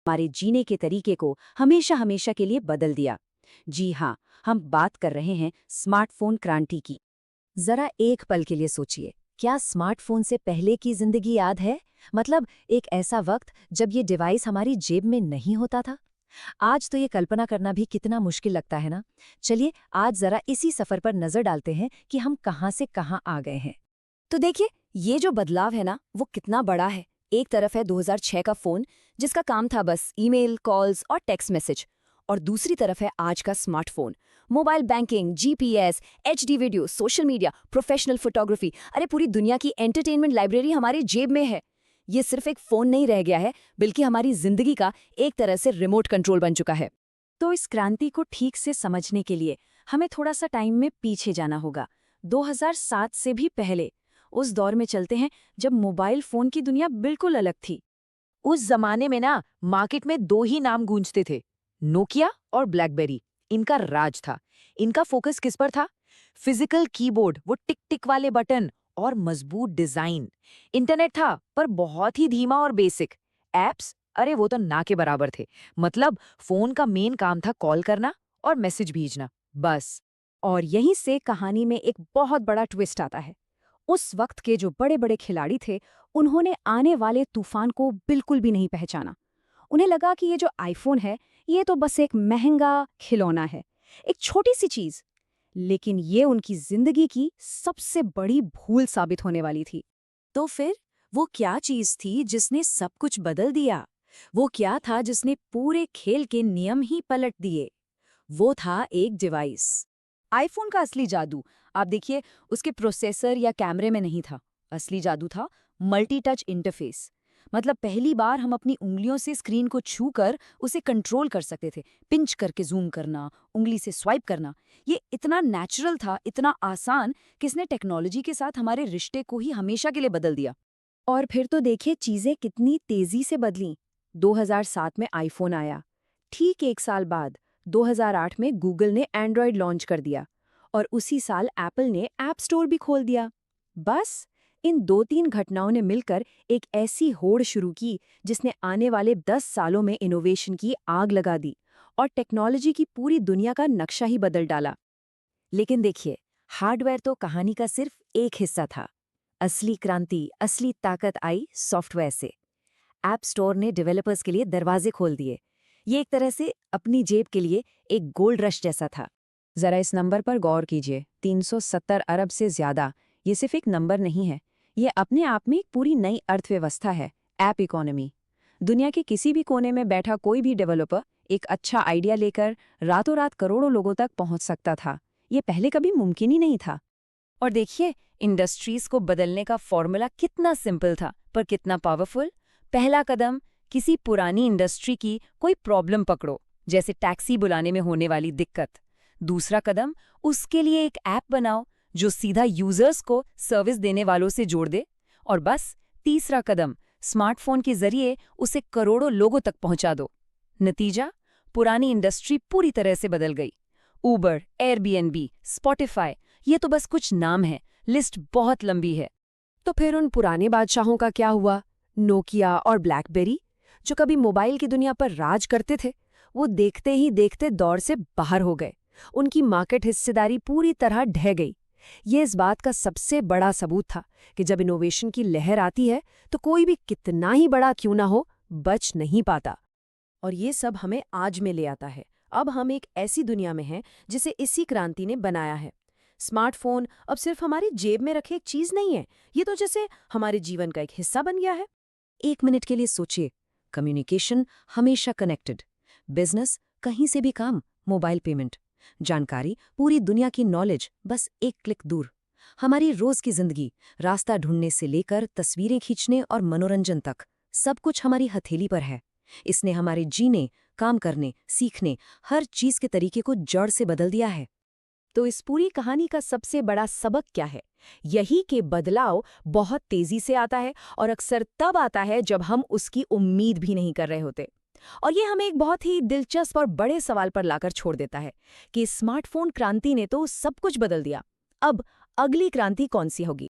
हमारे जीने के तरीके को हमेशा हमेशा के लिए बदल दिया। जी हाँ, हम बात कर रहे हैं स्मार्टफोन क्रांति की। जरा एक पल के लिए सोचिए, क्या स्मार्टफोन से पहले की जिंदगी याद है? मतलब एक ऐसा वक्त जब ये डिवाइस हमारी जेब में नहीं होता था। आज तो ये कल्पना करना भी कितना मुश्किल लगता है ना। चलिए आज जरा इसी सफर पर नजर डालते हैं कि हम कहाँ से कहाँ आ गए हैं। तो देखिए, ये जो बदलाव है ना, वो कितना बड़ा है। एक तरफ है 2006 का फोन, जिसका काम था बस ईमेल, कॉल्स और टेक्स्ट मैसेज, और दूसरी तरफ है आज का smartphone. Mobile banking, GPS, HD video, social media, professional photography, अरे पूरी दुनिया की एंटरटेनमेंट लाइब्रेरी हमारी जेब में है। ये सिर्फ एक फोन नहीं रह गया है, बल्कि हमारी जिंदगी का एक तरह से रिमोट कंट्रोल बन चुका है। तो इस क्रांति को ठीक से समझने के लिए हमें थोड़ा सा टाइम में पीछे जाना होगा। 2007 से भी पहले उस दौर में चलते हैं जब मोबाइल फोन की दुनिया बिल्कुल अलग थी। उस जमाने में ना मार्केट में दो ही नाम गूंजते थे, नोकिया और ब्लैकबेरी। इनका राज था। इनका फोकस किस पर था? फिजिकल कीबोर्ड, वो टिक टिक वाले बटन और मजबूत डिजाइन। इंटरनेट था पर बहुत ही धीमा और बेसिक। एप्स, अरे वो तो ना के बराबर थे। मतलब फोन का मेन काम था कॉल करना और मैसेज भेजना, बस। और यहीं से कहानी में एक बहुत बड़ा ट्विस्ट आता है। उस वक्त के जो बड़े बड़े खिलाड़ी थे, उन्होंने आने वाले तूफान को बिल्कुल भी नहीं पहचाना। उन्हें लगा कि ये जो आईफोन है, ये तो बस एक महंगा खिलौना है, एक छोटी सी चीज। लेकिन ये उनकी जिंदगी की सबसे बड़ी भूल साबित होने वाली थी। तो फिर वो क्या चीज थी जिसने सब कुछ बदल दिया? वो क्या था जिसने पूरे खेल के नियम ही पलट दिए? वो था एक डिवाइस। आईफोन का असली जादू, आप देखिए, उसके प्रोसेसर या कैमरे में नहीं था। असली जादू था मल्टी टच इंटरफेस। मतलब पहली बार हम अपनी उंगलियों से स्क्रीन को छूकर उसे कंट्रोल कर सकते थे। पिंच करके जूम करना, उंगली से स्वाइप करना, ये इतना नेचुरल था, इतना आसान कि इसने टेक्नोलॉजी के साथ हमारे रिश्ते को ही हमेशा के लिए बदल दिया। और फिर तो देखिए चीजें कितनी तेजी से बदलीं। 2007 में आईफोन आया। ठीक एक साल बाद 2008 में गूगल ने एंड्रॉयड लॉन्च कर दिया और उसी साल एप्पल ने ऐप स्टोर भी खोल दिया। बस इन 2-3 घटनाओं ने मिलकर एक ऐसी होड़ शुरू की जिसने आने वाले 10 सालों में इनोवेशन की आग लगा दी और टेक्नोलॉजी की पूरी दुनिया का नक्शा ही बदल डाला। लेकिन देखिए, हार्डवेयर तो कहानी का सिर्फ एक हिस्सा था। असली क्रांति, असली ताकत आई सॉफ्टवेयर से। ऐप स्टोर ने डेवलपर्स के लिए दरवाजे खोल दिए। ये एक तरह से अपनी जेब के लिए एक गोल्ड रश जैसा था। जरा इस नंबर पर गौर कीजिए, 370 अरब से ज्यादा। ये सिर्फ एक नंबर नहीं है, ये अपने आप में एक पूरी नई अर्थव्यवस्था है। App economy. दुनिया के किसी भी कोने में बैठा कोई भी डेवलपर एक अच्छा आइडिया लेकर रातों रात करोड़ों लोगों तक पहुंच सकता था। ये पहले कभी मुमकिन ही नहीं था। और देखिए, इंडस्ट्रीज को बदलने का फॉर्मूला कितना सिंपल था, पर कितना पावरफुल। पहला कदम, किसी पुरानी इंडस्ट्री की कोई प्रॉब्लम पकड़ो, जैसे टैक्सी बुलाने में होने वाली दिक्कत। दूसरा कदम, उसके लिए एक ऐप बनाओ जो सीधा यूजर्स को सर्विस देने वालों से जोड़ दे। और बस तीसरा कदम, स्मार्टफोन के जरिए उसे करोड़ों लोगों तक पहुंचा दो। नतीजा, पुरानी इंडस्ट्री पूरी तरह से बदल गई। उबर, एयरबीएनबी, स्पॉटिफाई, ये तो बस कुछ नाम है, लिस्ट बहुत लंबी है। तो फिर उन पुराने बादशाहों का क्या हुआ? नोकिया और ब्लैकबेरी, जो कभी मोबाइल की दुनिया पर राज करते थे, वो देखते ही देखते दौर से बाहर हो गए। उनकी मार्केट हिस्सेदारी पूरी तरह ढह गई। ये इस बात का सबसे बड़ा सबूत था कि जब इनोवेशन की लहर आती है तो कोई भी कितना ही बड़ा क्यों ना हो, बच नहीं पाता। और ये सब हमें आज में ले आता है। अब हम एक ऐसी दुनिया में हैं जिसे इसी क्रांति ने बनाया है। स्मार्टफोन अब सिर्फ हमारी जेब में रखे एक चीज नहीं है, ये तो जैसे हमारे जीवन का एक हिस्सा बन गया है। एक मिनट के लिए सोचिए, कम्युनिकेशन हमेशा कनेक्टेड, बिजनेस कहीं से भी काम, मोबाइल पेमेंट, जानकारी, पूरी दुनिया की नॉलेज बस एक क्लिक दूर। हमारी रोज की जिंदगी, रास्ता ढूंढने से लेकर तस्वीरें खींचने और मनोरंजन तक, सब कुछ हमारी हथेली पर है। इसने हमारे जीने, काम करने, सीखने, हर चीज के तरीके को जड़ से बदल दिया है। तो इस पूरी कहानी का सबसे बड़ा सबक क्या है? यही कि बदलाव बहुत तेजी से आता है और अक्सर तब आता है जब हम उसकी उम्मीद भी नहीं कर रहे होते। और ये हमें एक बहुत ही दिलचस्प और बड़े सवाल पर लाकर छोड़ देता है कि स्मार्टफोन क्रांति ने तो सब कुछ बदल दिया। अब अगली क्रांति कौन सी होगी?